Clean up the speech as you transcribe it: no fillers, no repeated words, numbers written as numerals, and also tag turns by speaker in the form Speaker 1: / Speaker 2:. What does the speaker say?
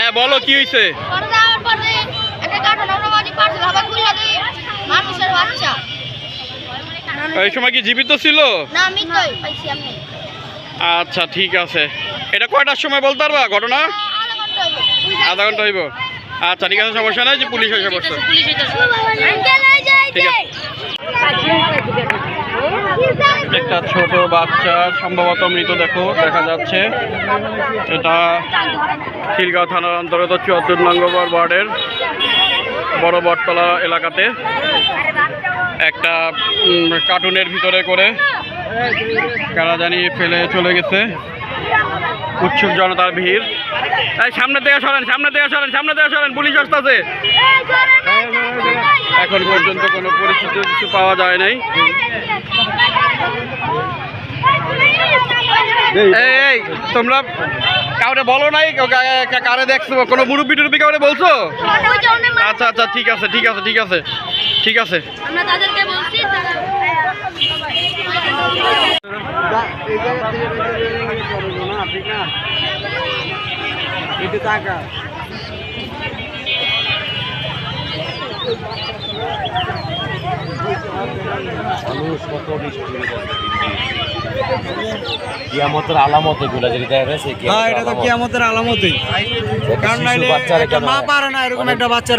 Speaker 1: হ্যাঁ বলো কি হয়েছে? এই সময় কি জীবিত ছিল? আচ্ছা ঠিক আছে। এটা কয়টার সময় বলতে পারবা ঘটনা? আধা ঘন্টা হইব। আচ্ছা ঠিক আছে, সমস্যা নাই, যে পুলিশ এসে পড়ছে। ঠিক আছে। একটা ছোট বাচ্চা সম্ভবত মৃত দেখা যাচ্ছে। এটা খিলগাঁও থানার অন্তর্গত ৭৪ নং ওয়ার্ডের বড় বটতলা এলাকাতে একটা কার্টুনের ভিতরে করে কারা জানি ফেলে চলে গেছে। উৎসুক জনতার ভিড়। সামনে থেকে সরেন, পুলিশ আসতেছে। এখন পর্যন্ত কোনো পরিস্থিতি কিছু পাওয়া যায় নাই। এই তোমরা কাউরে বলো নাই? কারে দেখছো? কোনো মুরব্বি টুরব্বি কাউরে বলছো? আচ্ছা আচ্ছা ঠিক আছে।
Speaker 2: কিয়ামতের আলামত এগুলা যেটা দেখা যাচ্ছে।
Speaker 3: এটা তো কিয়ামতের আলামতই, কারণ মা পারে না এরকম একটা বাচ্চা।